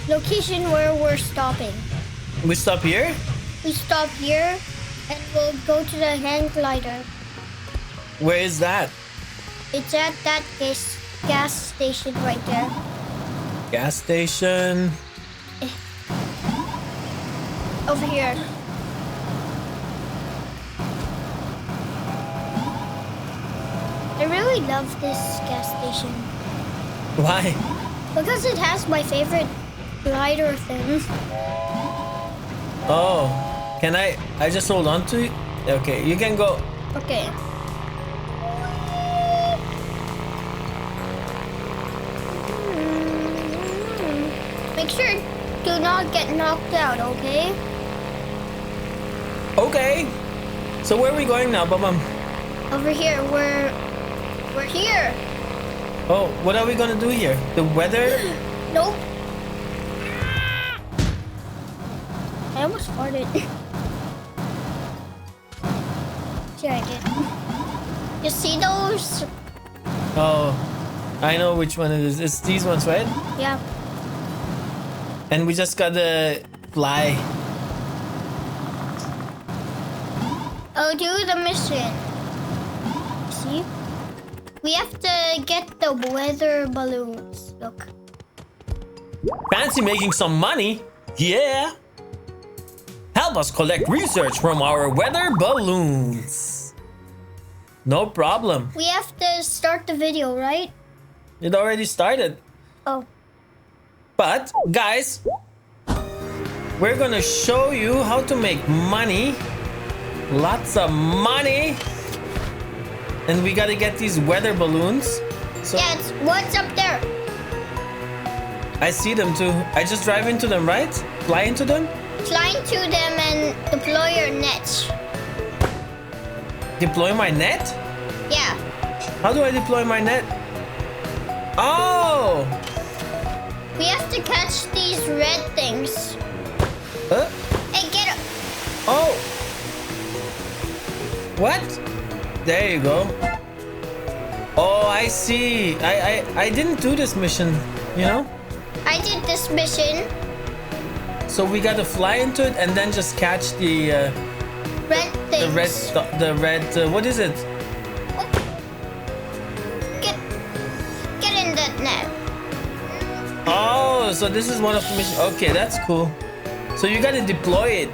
location where we're stopping. We stop here? We stop here and we'll go to the hang glider. Where is that? It's at that gas station right there. Gas station. Over here. I really love this gas station. Why? Because it has my favorite glider thing. Oh, can I just hold on to it? Okay, you can go. Okay. Make sure do not get knocked out, okay? Okay. So where are we going now, Babam? Over here, we're here. Oh, what are we gonna do here? The weather? Nope. I almost farted. Yeah, I did. You see those? Oh, I know which one it is. It's these ones, right? Yeah. And we just gotta fly. Oh, do the mission. See? We have to get the weather balloons. Look. Fancy making some money? Yeah. Help us collect research from our weather balloons. No problem. We have to start the video, right? It already started. Oh. But, guys, we're gonna show you how to make money. Lots of money. And we gotta get these weather balloons. So Yeah, what's up there? I see them too. I just drive into them, right? Fly into them? Fly into them and deploy your nets. Deploy my net? Yeah. How do I deploy my net? Oh! We have to catch these red things. Hey, get it. Oh! What? There you go. Oh, I see. I didn't do this mission, you know? I did this mission. So we gotta fly into it and then just catch the Red things. what is it? Get in that net. Oh, so this is one of the missions. Okay, that's cool. So you gotta deploy it.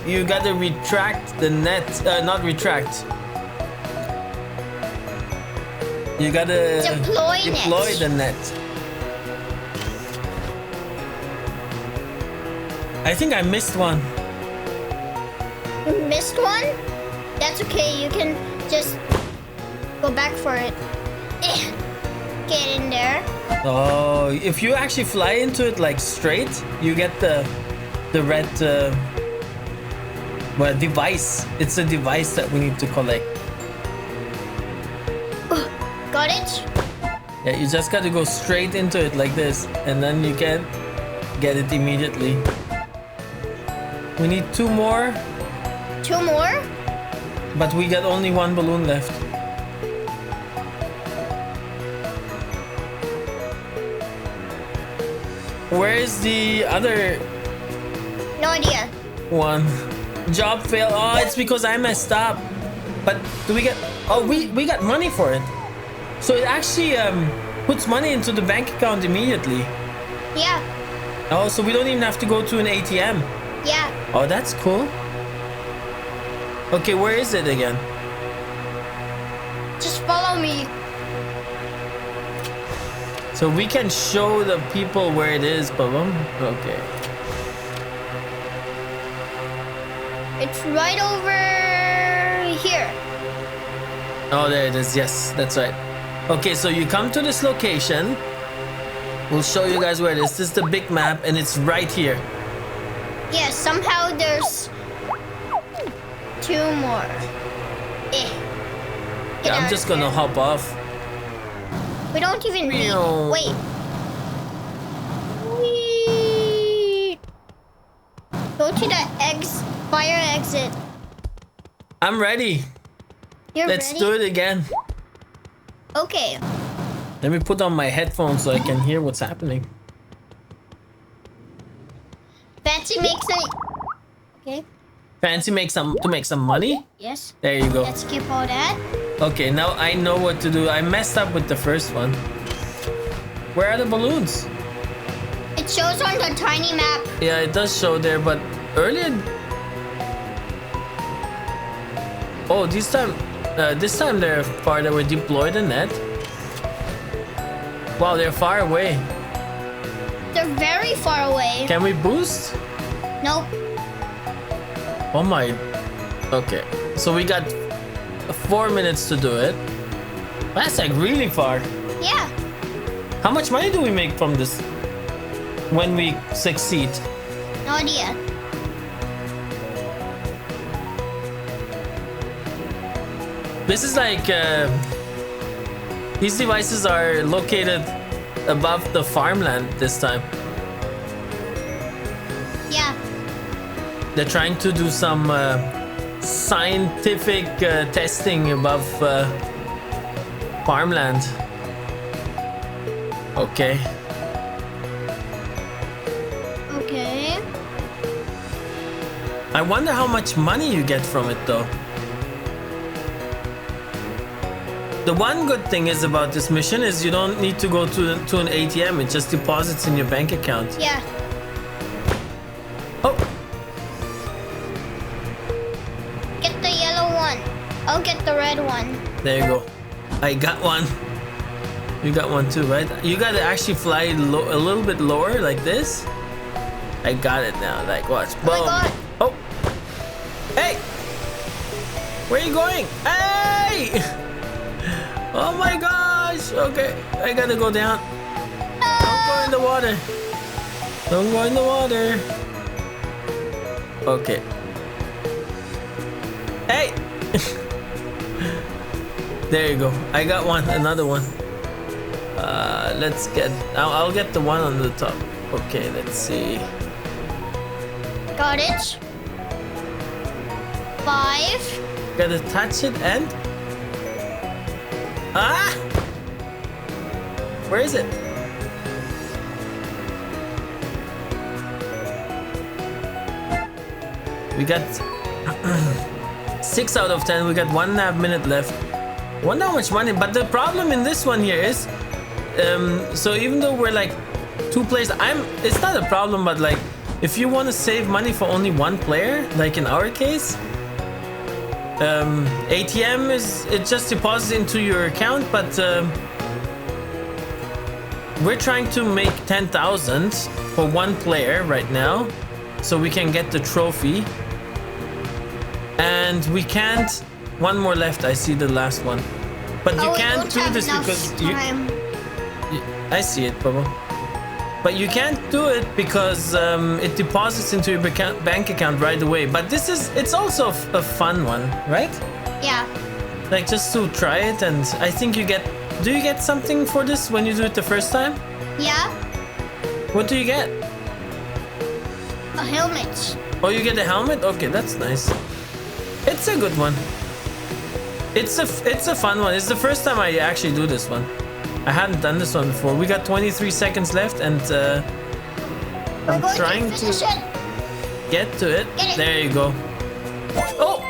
You gotta retract the net. Not retract. You gotta deploy the net. I think I missed one. You missed one? That's okay. You can just go back for it. Get in there. Oh, if you actually fly into it like straight, you get the red device. It's a device that we need to collect. Got it? Yeah, you just gotta go straight into it like this, and then you can get it immediately. We need 2 more. 2 more? But we got only 1 balloon left. Where is the other No idea. one? Job fail. Oh, it's because I messed up. But do we get... Oh, we got money for it. So it actually puts money into the bank account immediately. Yeah. Oh, so we don't even have to go to an ATM. Yeah. Oh, that's cool. Okay, where is it again? Just follow me. So we can show the people where it is, Babam. Okay. It's right over here. Oh, there it is. Yes, that's right. Okay, so you come to this location. We'll show you guys where it is. This is the big map, and it's right here. Yeah, somehow there's 2 more. Yeah, I'm just gonna hop off. We don't even need... Meow. Wait. Whee! Go to the fire exit. I'm ready. You're Let's ready? do it again. Okay. Let me put on my headphones so I can hear what's happening. Fancy makes it. Okay. Fancy make some money. Yes. There you go. Let's skip all that. Okay, now I know what to do. I messed up with the first one. Where are the balloons? It shows on the tiny map. Yeah, it does show there, but earlier. Oh, this time they're farther. We deployed the net. Wow, they're far away. They're very far away. Can we boost? Nope. Oh my. Okay, so we got 4 minutes to do it. That's like really far. Yeah. How much money do we make from this when we succeed? No idea. This is like these devices are located above the farmland this time. Yeah. They're trying to do some scientific testing above farmland. Okay. Okay. I wonder how much money you get from it though. The one good thing is about this mission is you don't need to go to an ATM. It just deposits in your bank account. Yeah. Oh, Get the yellow one. I'll get the red one. there you go. I got one. You got one too, right? You gotta actually fly a little bit lower like this. I got it now. Like watch. Oh my Boom. god. Oh. Hey. Where are you going? Hey. Oh my gosh. Okay. I gotta go down. Don't go in the water. Don't go in the water. Okay. Hey. There you go. I got one. Another one. Let's get. I'll get the one on the top. Okay. Let's see. Got it. 5. Gotta touch it and. Ah! Where is it? We got 6 out of 10. We got 1.5 minutes left. Wonder how much money. But the problem in this one here is, so even though we're like 2 players, it's not a problem. But like, if you want to save money for only 1 player, like in our case, ATM it just deposits into your account. But we're trying to make 10,000 for 1 player right now, so we can get the trophy. And we can't. 1 more left. I see the last one. But you can't do this because I see it, Bubba. But you can't do it because it deposits into your bank account right away. But it's also a fun one, right? Yeah. Like just to try it, and I think do you get something for this when you do it the first time? Yeah. What do you get? A helmet. Oh, you get a helmet? Okay, that's nice. It's a good one. It's a fun one. It's the first time I actually do this one. I hadn't done this one before. We got 23 seconds left, and I'm trying to get to it. There you go. Oh,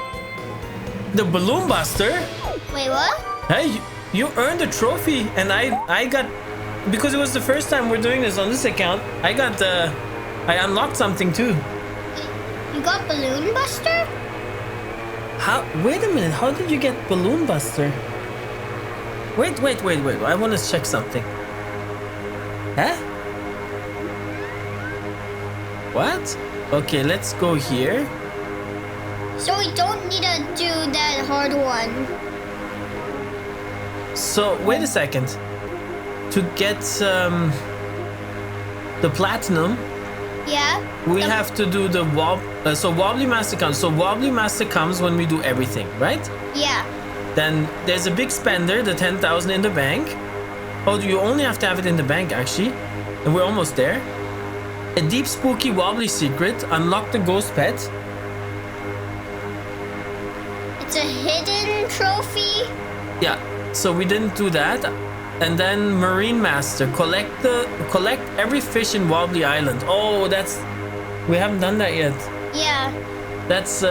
the balloon buster. Wait, what? Hey, you earned a trophy, and I got, because it was the first time we're doing this on this account. I unlocked something too. You got balloon buster? How? Wait a minute. How did you get balloon buster? Wait. I want to check something. Huh? What? Okay, let's go here. So we don't need to do that hard one. So, wait a second. To get the platinum, Yeah. we have to do the Wobbly Master comes. So Wobbly Master comes when we do everything, right? Yeah. Then there's a big spender, the 10,000 in the bank. Oh, you only have to have it in the bank actually. And we're almost there. A deep spooky wobbly secret. Unlock the ghost pet. It's a hidden trophy. Yeah, so we didn't do that. And then Marine Master. Collect every fish in Wobbly Island. Oh, We haven't done that yet. Yeah. That's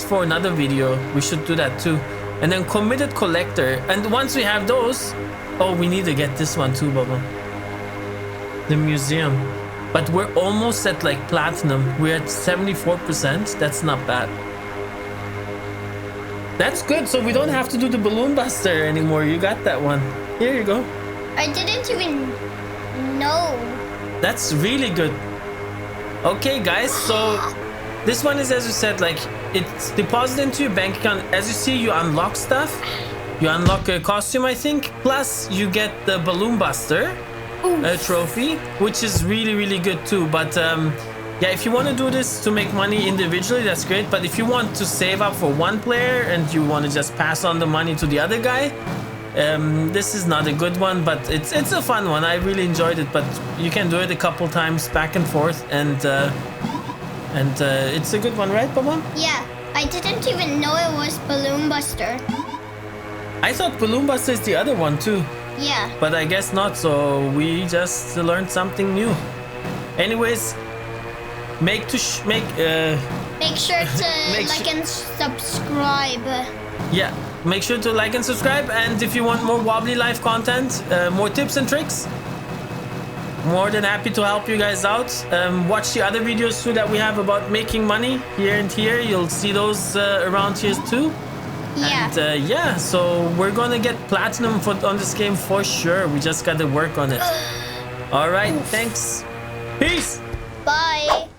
for another video. We should do that too. And then committed collector. And once we have those, oh, we need to get this one too, Bubba. The museum. But we're almost at like platinum. We're at 74%. That's not bad. That's good. So we don't have to do the balloon buster anymore. You got that one. Here you go. I didn't even know. That's really good. Okay, guys. So this one is, as you said, like it's deposited into your bank account. As you see, you unlock stuff. You unlock a costume, I think. Plus, you get the balloon buster trophy, which is really, really good too. But yeah, if you want to do this to make money individually, that's great. But if you want to save up for one player and you want to just pass on the money to the other guy, this is not a good one. But it's a fun one. I really enjoyed it. But you can do it a couple times back and forth, and it's a good one, right, Baba? Yeah, I didn't even know it was Balloon Buster. I thought Balloon Buster is the other one too. Yeah. But I guess not, so we just learned something new. Anyways, make sure to like and subscribe. Yeah, make sure to like and subscribe. And if you want more Wobbly Life content, more tips and tricks, more than happy to help you guys out. Watch the other videos too that we have about making money here and here. You'll see those around here too. Yeah. And yeah, so we're gonna get platinum on this game for sure. We just gotta work on it. All right, thanks. Peace. Bye.